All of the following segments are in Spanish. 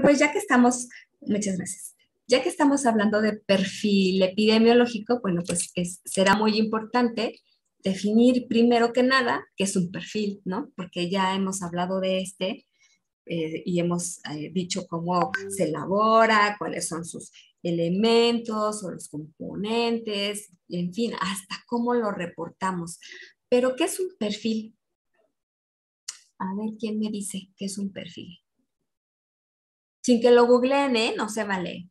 Pues ya que estamos, muchas gracias. Ya que estamos hablando de perfil epidemiológico, bueno, pues será muy importante definir primero que nada qué es un perfil, ¿no? Porque ya hemos hablado de y hemos dicho cómo se elabora, cuáles son sus elementos o los componentes, en fin, hasta cómo lo reportamos. Pero, ¿qué es un perfil? A ver, ¿quién me dice qué es un perfil? Sin que lo googleen, ¿eh? No se vale.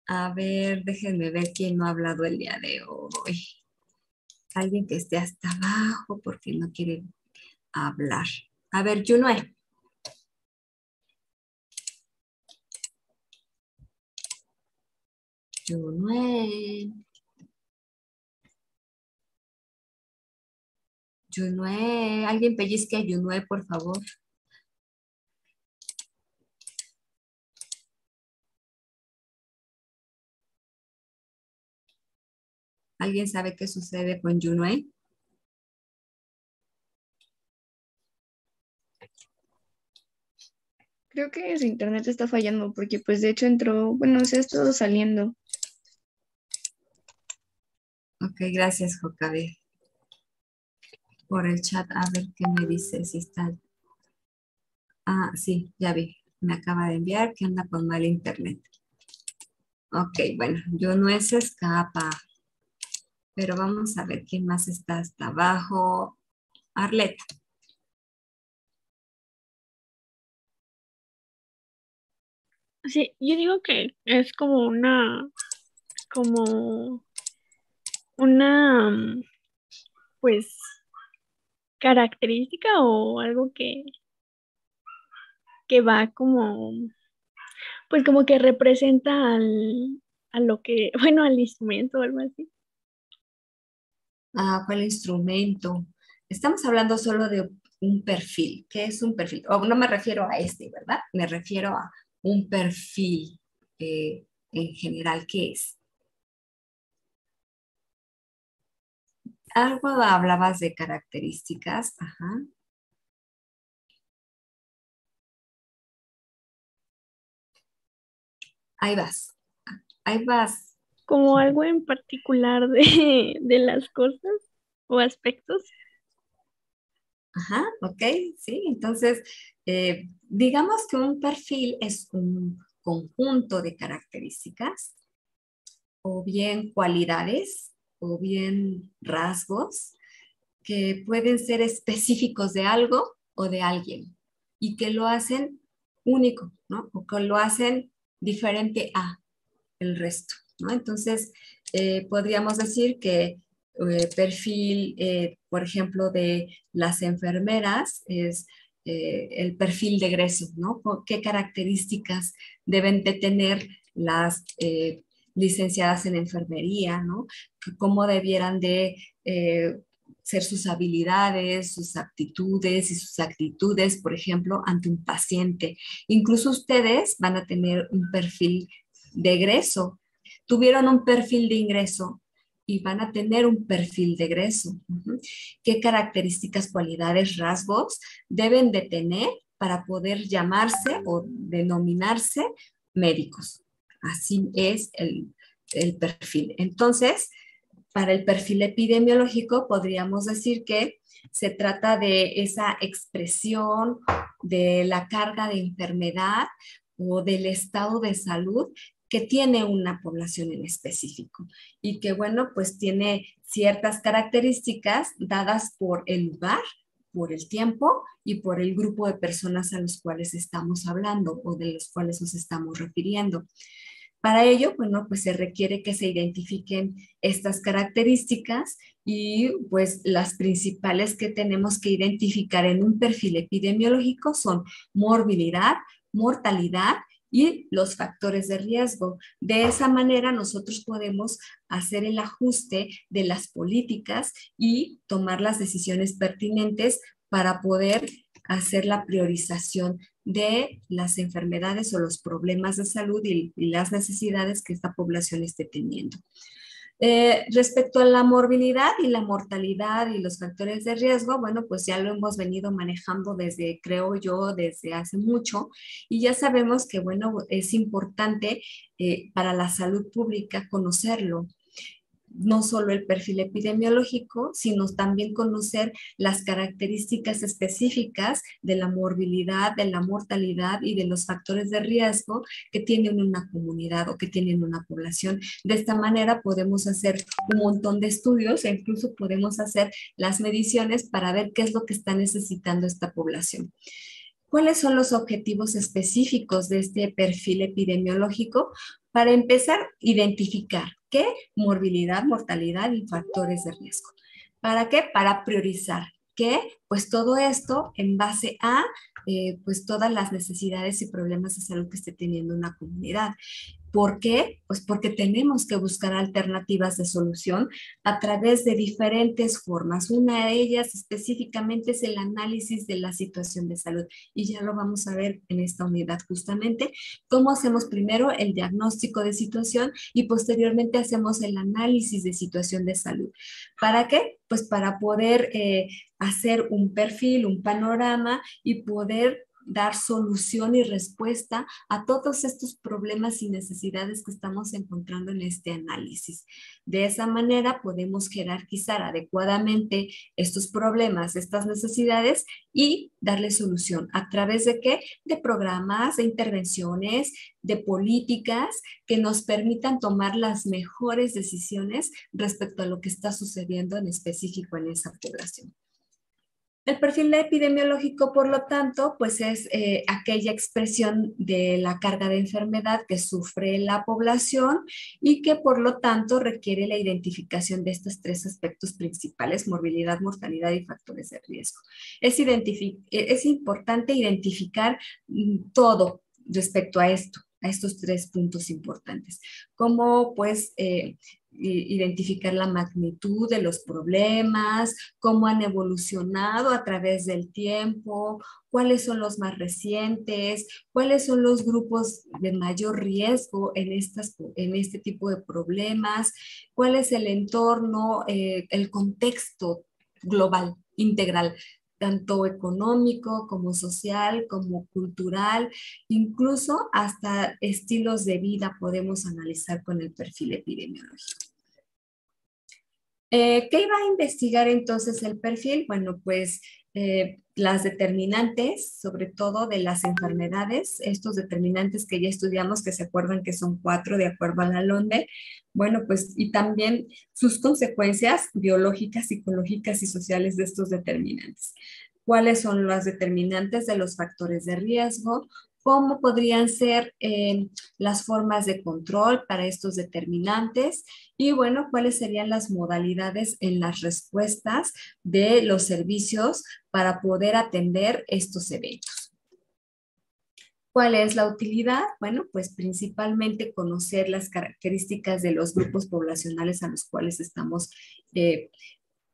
A ver, déjenme ver quién no ha hablado el día de hoy. Alguien que esté hasta abajo porque no quiere hablar. A ver, Junue. Junue. Junue. Alguien pellizque a Junue, por favor. ¿Alguien sabe qué sucede con Junue? Creo que su internet está fallando porque pues de hecho entró, bueno, se ha estado saliendo. Ok, gracias, Jocabe. Por el chat, a ver qué me dice si está. Ah, sí, ya vi. Me acaba de enviar que anda con mal internet. Ok, bueno, Junue se escapa. Pero vamos a ver quién más está hasta abajo. Arleta. Sí, yo digo que es como una, pues, característica o algo que va como, pues como que representa a lo que, bueno, al instrumento o algo así. Ah, ¿cuál instrumento? Estamos hablando solo de un perfil. ¿Qué es un perfil? Oh, no me refiero a este, ¿verdad? Me refiero a un perfil en general. ¿Qué es? Algo hablabas de características. Ajá. Ahí vas. Ahí vas. Como algo en particular de las cosas o aspectos. Ajá, ok, sí. Entonces, digamos que un perfil es un conjunto de características o bien cualidades o bien rasgos que pueden ser específicos de algo o de alguien y que lo hacen único, ¿no? O que lo hacen diferente a el resto, ¿no? Entonces, podríamos decir que perfil, por ejemplo, de las enfermeras es el perfil de egreso, ¿no? ¿Qué características deben de tener las licenciadas en enfermería, ¿no? ¿Cómo debieran de ser sus habilidades, sus aptitudes y sus actitudes, por ejemplo, ante un paciente? Incluso ustedes van a tener un perfil de egreso, tuvieron un perfil de ingreso y van a tener un perfil de egreso. ¿Qué características, cualidades, rasgos deben de tener para poder llamarse o denominarse médicos? Así es el perfil. Entonces, para el perfil epidemiológico podríamos decir que se trata de esa expresión de la carga de enfermedad o del estado de salud que tiene una población en específico y que, bueno, pues tiene ciertas características dadas por el lugar, por el tiempo y por el grupo de personas a los cuales estamos hablando o de los cuales nos estamos refiriendo. Para ello, bueno, pues se requiere que se identifiquen estas características y pues las principales que tenemos que identificar en un perfil epidemiológico son morbilidad, mortalidad y los factores de riesgo. De esa manera nosotros podemos hacer el ajuste de las políticas y tomar las decisiones pertinentes para poder hacer la priorización de las enfermedades o los problemas de salud y las necesidades que esta población esté teniendo. Respecto a la morbilidad y la mortalidad y los factores de riesgo, bueno, pues ya lo hemos venido manejando desde, creo yo, desde hace mucho y ya sabemos que, bueno, es importante para la salud pública conocerlo, no solo el perfil epidemiológico, sino también conocer las características específicas de la morbilidad, de la mortalidad y de los factores de riesgo que tiene una comunidad o que tiene una población. De esta manera podemos hacer un montón de estudios e incluso podemos hacer las mediciones para ver qué es lo que está necesitando esta población. ¿Cuáles son los objetivos específicos de este perfil epidemiológico? Para empezar, identificar qué morbilidad, mortalidad y factores de riesgo. ¿Para qué? Para priorizar. ¿Qué? Pues todo esto en base a pues todas las necesidades y problemas de salud que esté teniendo una comunidad. ¿Por qué? Pues porque tenemos que buscar alternativas de solución a través de diferentes formas. Una de ellas específicamente es el análisis de la situación de salud y ya lo vamos a ver en esta unidad justamente. ¿Cómo hacemos primero el diagnóstico de situación y posteriormente hacemos el análisis de situación de salud? ¿Para qué? Pues para poder hacer un perfil, un panorama y poder dar solución y respuesta a todos estos problemas y necesidades que estamos encontrando en este análisis. De esa manera podemos jerarquizar adecuadamente estos problemas, estas necesidades y darle solución. ¿A través de qué? De programas, de intervenciones, de políticas que nos permitan tomar las mejores decisiones respecto a lo que está sucediendo en específico en esa población. El perfil epidemiológico, por lo tanto, pues es aquella expresión de la carga de enfermedad que sufre la población y que, por lo tanto, requiere la identificación de estos tres aspectos principales: morbilidad, mortalidad y factores de riesgo. Es importante identificar todo respecto a esto, a estos tres puntos importantes, como pues identificar la magnitud de los problemas, cómo han evolucionado a través del tiempo, cuáles son los más recientes, cuáles son los grupos de mayor riesgo en este tipo de problemas, cuál es el entorno, el contexto global, integral, tanto económico como social, como cultural, incluso hasta estilos de vida podemos analizar con el perfil epidemiológico. ¿Qué iba a investigar entonces el perfil? Bueno, pues las determinantes, sobre todo de las enfermedades, estos determinantes que ya estudiamos, que se acuerdan que son 4 de acuerdo a la LONDE, bueno, pues y también sus consecuencias biológicas, psicológicas y sociales de estos determinantes. ¿Cuáles son las determinantes de los factores de riesgo? ¿Cómo podrían ser las formas de control para estos determinantes? Y bueno, ¿cuáles serían las modalidades en las respuestas de los servicios para poder atender estos eventos? ¿Cuál es la utilidad? Bueno, pues principalmente conocer las características de los grupos poblacionales a los cuales estamos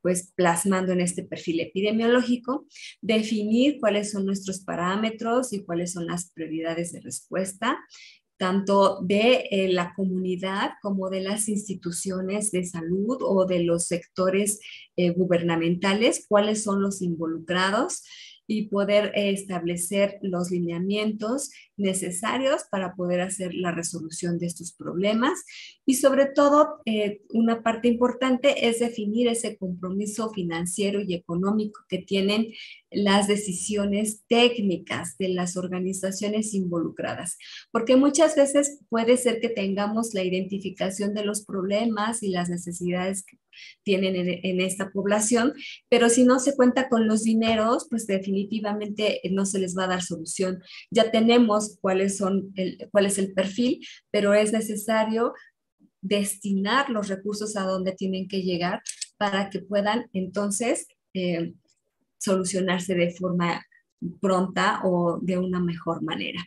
pues plasmando en este perfil epidemiológico, definir cuáles son nuestros parámetros y cuáles son las prioridades de respuesta, tanto de la comunidad como de las instituciones de salud o de los sectores gubernamentales, cuáles son los involucrados y poder establecer los lineamientos necesarios para poder hacer la resolución de estos problemas. Y sobre todo, una parte importante es definir ese compromiso financiero y económico que tienen las decisiones técnicas de las organizaciones involucradas, porque muchas veces puede ser que tengamos la identificación de los problemas y las necesidades que tienen en esta población, pero si no se cuenta con los dineros, pues definitivamente no se les va a dar solución. Ya tenemos cuál es el perfil, pero es necesario destinar los recursos a donde tienen que llegar para que puedan entonces solucionarse de forma pronta o de una mejor manera.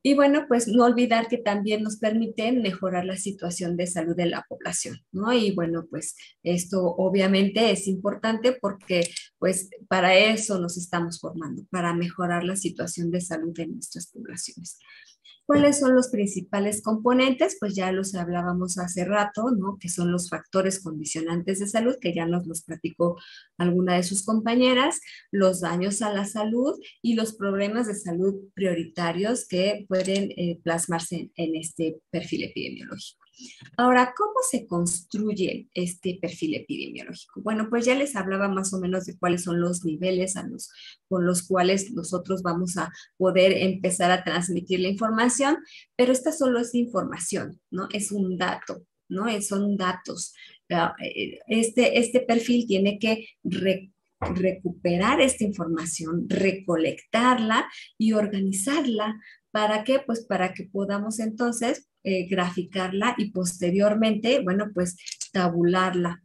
Y bueno, pues no olvidar que también nos permiten mejorar la situación de salud de la población, ¿no? Y bueno, pues esto obviamente es importante porque pues para eso nos estamos formando, para mejorar la situación de salud de nuestras poblaciones. ¿Cuáles son los principales componentes? Pues ya los hablábamos hace rato, ¿no? Que son los factores condicionantes de salud, que ya nos los platicó alguna de sus compañeras, los daños a la salud y los problemas de salud prioritarios que pueden plasmarse en este perfil epidemiológico. Ahora, ¿cómo se construye este perfil epidemiológico? Bueno, pues ya les hablaba más o menos de cuáles son los niveles con los cuales nosotros vamos a poder empezar a transmitir la información, pero esta solo es información, ¿no? Es un dato, ¿no? Son datos. Este perfil tiene que recuperar esta información, recolectarla y organizarla. ¿Para qué? Pues para que podamos entonces graficarla y posteriormente, bueno, pues tabularla.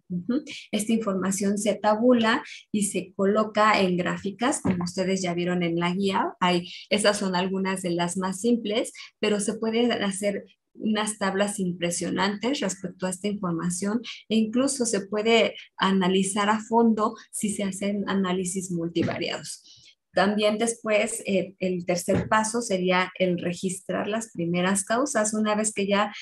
Esta información se tabula y se coloca en gráficas, como ustedes ya vieron en la guía. Esas son algunas de las más simples, pero se pueden hacer unas tablas impresionantes respecto a esta información e incluso se puede analizar a fondo si se hacen análisis multivariados. También después, el tercer paso sería el registrar las primeras causas. Una vez que ya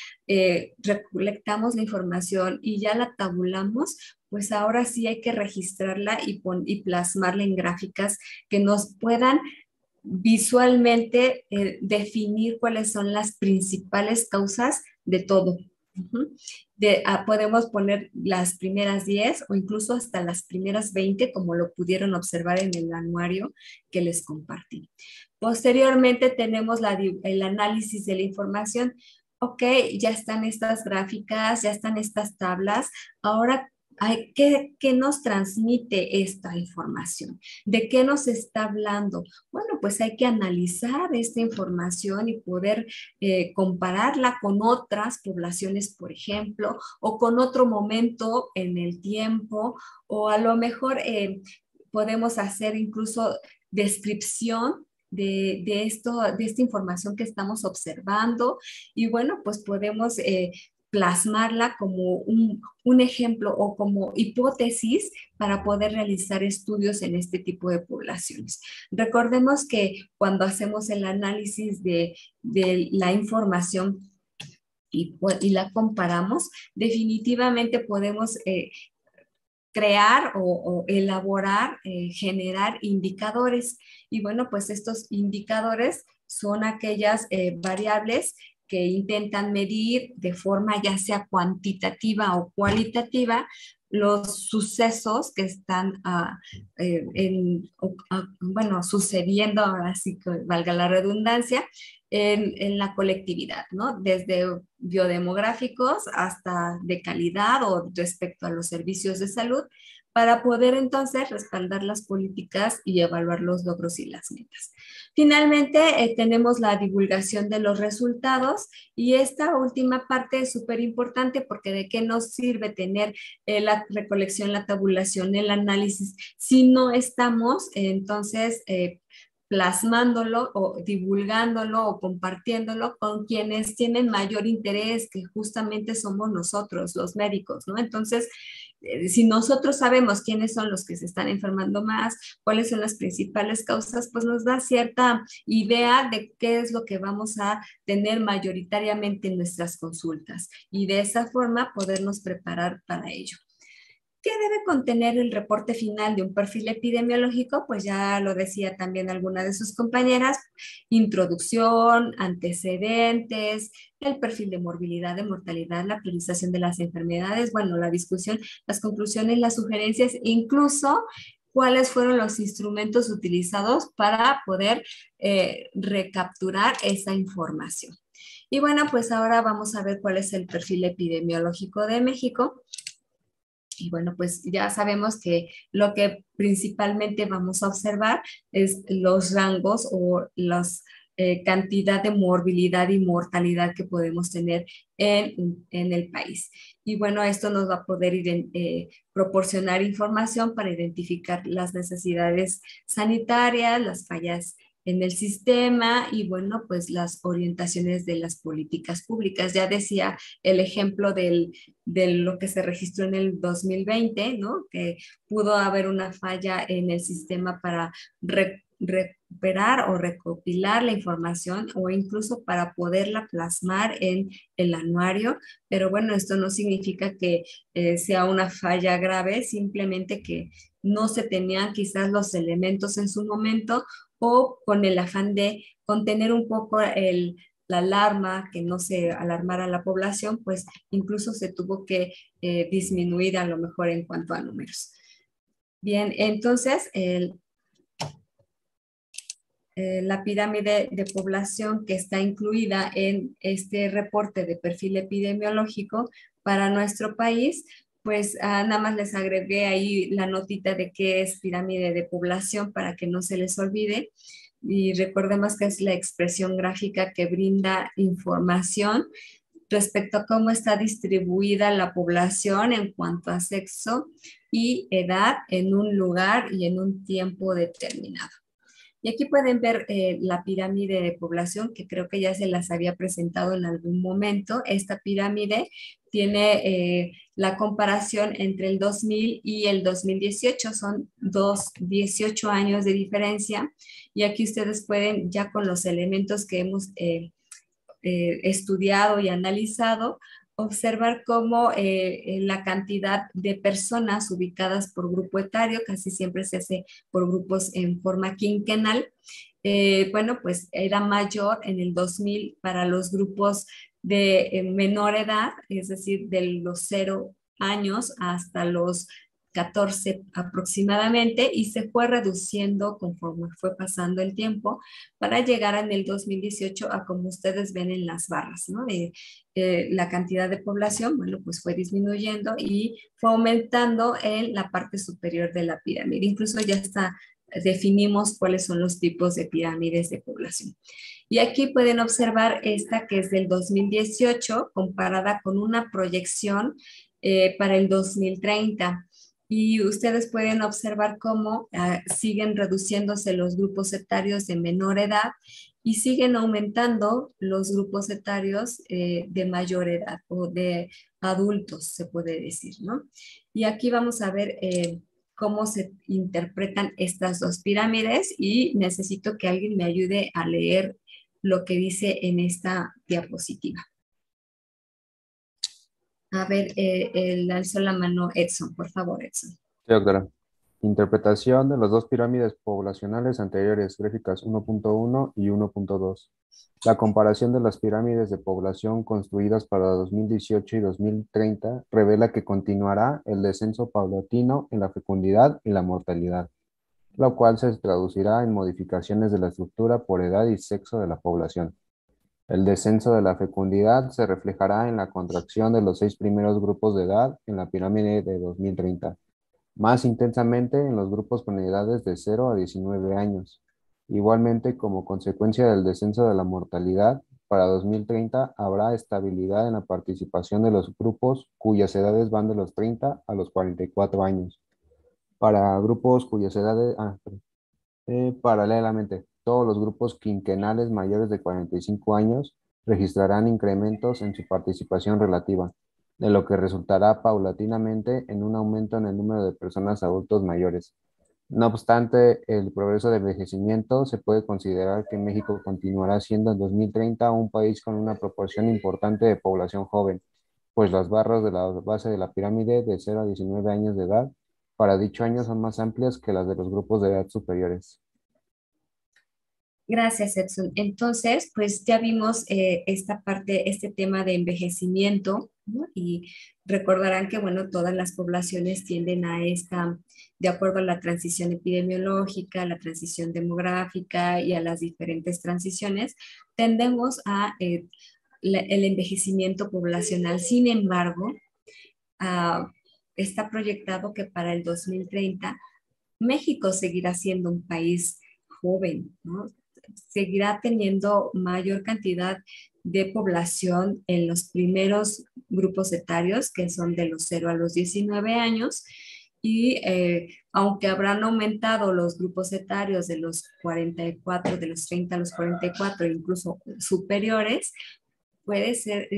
recolectamos la información y ya la tabulamos, pues ahora sí hay que registrarla y plasmarla en gráficas que nos puedan visualmente definir cuáles son las principales causas de todo. Podemos poner las primeras 10 o incluso hasta las primeras 20, como lo pudieron observar en el anuario que les compartí. Posteriormente tenemos el análisis de la información. Ok, ya están estas gráficas, ya están estas tablas. Ahora, ¿qué nos transmite esta información? ¿De qué nos está hablando? Bueno, pues hay que analizar esta información y poder compararla con otras poblaciones, por ejemplo, o con otro momento en el tiempo, o a lo mejor podemos hacer incluso descripción de esta información que estamos observando y bueno, pues podemos plasmarla como un ejemplo o como hipótesis para poder realizar estudios en este tipo de poblaciones. Recordemos que cuando hacemos el análisis de la información y la comparamos, definitivamente podemos crear o elaborar, generar indicadores. Y bueno, pues estos indicadores son aquellas variables que intentan medir de forma ya sea cuantitativa o cualitativa los sucesos que están bueno, sucediendo, ahora sí que valga la redundancia, en la colectividad, ¿no? Desde biodemográficos hasta de calidad o respecto a los servicios de salud, para poder entonces respaldar las políticas y evaluar los logros y las metas. Finalmente, tenemos la divulgación de los resultados y esta última parte es súper importante porque de qué nos sirve tener la recolección, la tabulación, el análisis si no estamos entonces plasmándolo o divulgándolo o compartiéndolo con quienes tienen mayor interés, que justamente somos nosotros, los médicos, ¿no? Entonces, si nosotros sabemos quiénes son los que se están enfermando más, cuáles son las principales causas, pues nos da cierta idea de qué es lo que vamos a tener mayoritariamente en nuestras consultas y de esa forma podernos preparar para ello. ¿Qué debe contener el reporte final de un perfil epidemiológico? Pues ya lo decía también alguna de sus compañeras, introducción, antecedentes, el perfil de morbilidad, de mortalidad, la priorización de las enfermedades, bueno, la discusión, las conclusiones, las sugerencias, incluso cuáles fueron los instrumentos utilizados para poder recapturar esa información. Y bueno, pues ahora vamos a ver cuál es el perfil epidemiológico de México. Y bueno, pues ya sabemos que lo que principalmente vamos a observar es los rangos o la cantidad de morbilidad y mortalidad que podemos tener en el país. Y bueno, esto nos va a poder proporcionar información para identificar las necesidades sanitarias, las fallas en el sistema y bueno, pues las orientaciones de las políticas públicas. Ya decía el ejemplo de lo que se registró en el 2020, ¿no? Que pudo haber una falla en el sistema para recuperar o recopilar la información o incluso para poderla plasmar en el anuario. Pero bueno, esto no significa que sea una falla grave, simplemente que no se tenían quizás los elementos en su momento o con el afán de contener un poco la alarma, que no se alarmara a la población, pues incluso se tuvo que disminuir a lo mejor en cuanto a números. Bien, entonces la pirámide de población que está incluida en este reporte de perfil epidemiológico para nuestro país, pues nada más les agregué ahí la notita de qué es pirámide de población para que no se les olvide. Y recordemos que es la expresión gráfica que brinda información respecto a cómo está distribuida la población en cuanto a sexo y edad en un lugar y en un tiempo determinado. Y aquí pueden ver la pirámide de población, que creo que ya se las había presentado en algún momento. Esta pirámide tiene la comparación entre el 2000 y el 2018. Son 18 años de diferencia. Y aquí ustedes pueden, ya con los elementos que hemos estudiado y analizado, observar cómo la cantidad de personas ubicadas por grupo etario, casi siempre se hace por grupos en forma quinquenal, bueno, pues era mayor en el 2000 para los grupos de menor edad, es decir, de los 0 años hasta los 14 aproximadamente, y se fue reduciendo conforme fue pasando el tiempo para llegar en el 2018 a como ustedes ven en las barras, ¿no? La cantidad de población, bueno, pues fue disminuyendo y fue aumentando en la parte superior de la pirámide. Incluso ya está, definimos cuáles son los tipos de pirámides de población. Y aquí pueden observar esta que es del 2018 comparada con una proyección para el 2030. Y ustedes pueden observar cómo siguen reduciéndose los grupos etarios de menor edad y siguen aumentando los grupos etarios de mayor edad o de adultos, se puede decir, ¿no? Y aquí vamos a ver cómo se interpretan estas dos pirámides y necesito que alguien me ayude a leer lo que dice en esta diapositiva. A ver, alzó la mano Edson, por favor, Edson. Sí, doctora. Interpretación de las dos pirámides poblacionales anteriores, gráficas 1.1 y 1.2. La comparación de las pirámides de población construidas para 2018 y 2030 revela que continuará el descenso paulatino en la fecundidad y la mortalidad, lo cual se traducirá en modificaciones de la estructura por edad y sexo de la población. El descenso de la fecundidad se reflejará en la contracción de los 6 primeros grupos de edad en la pirámide de 2030, más intensamente en los grupos con edades de 0 a 19 años. Igualmente, como consecuencia del descenso de la mortalidad, para 2030 habrá estabilidad en la participación de los grupos cuyas edades van de los 30 a los 44 años. Para grupos cuyas edades, paralelamente, todos los grupos quinquenales mayores de 45 años registrarán incrementos en su participación relativa, de lo que resultará paulatinamente en un aumento en el número de personas adultos mayores. No obstante el progreso de envejecimiento, se puede considerar que México continuará siendo en 2030 un país con una proporción importante de población joven, pues las barras de la base de la pirámide de 0 a 19 años de edad para dicho año son más amplias que las de los grupos de edad superiores. Gracias, Edson. Entonces, pues ya vimos esta parte, este tema de envejecimiento, ¿no? Y recordarán que, bueno, todas las poblaciones tienden a esta, de acuerdo a la transición epidemiológica, la transición demográfica y a las diferentes transiciones, tendemos a el envejecimiento poblacional. Sin embargo, está proyectado que para el 2030 México seguirá siendo un país joven, ¿no? Seguirá teniendo mayor cantidad de población en los primeros grupos etarios, que son de los 0 a los 19 años, y aunque habrán aumentado los grupos etarios de los 44, de los 30 a los 44, incluso superiores, puede ser,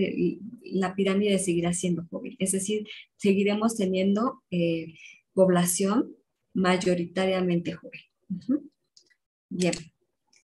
la pirámide seguirá siendo joven, es decir, seguiremos teniendo población mayoritariamente joven. Bien.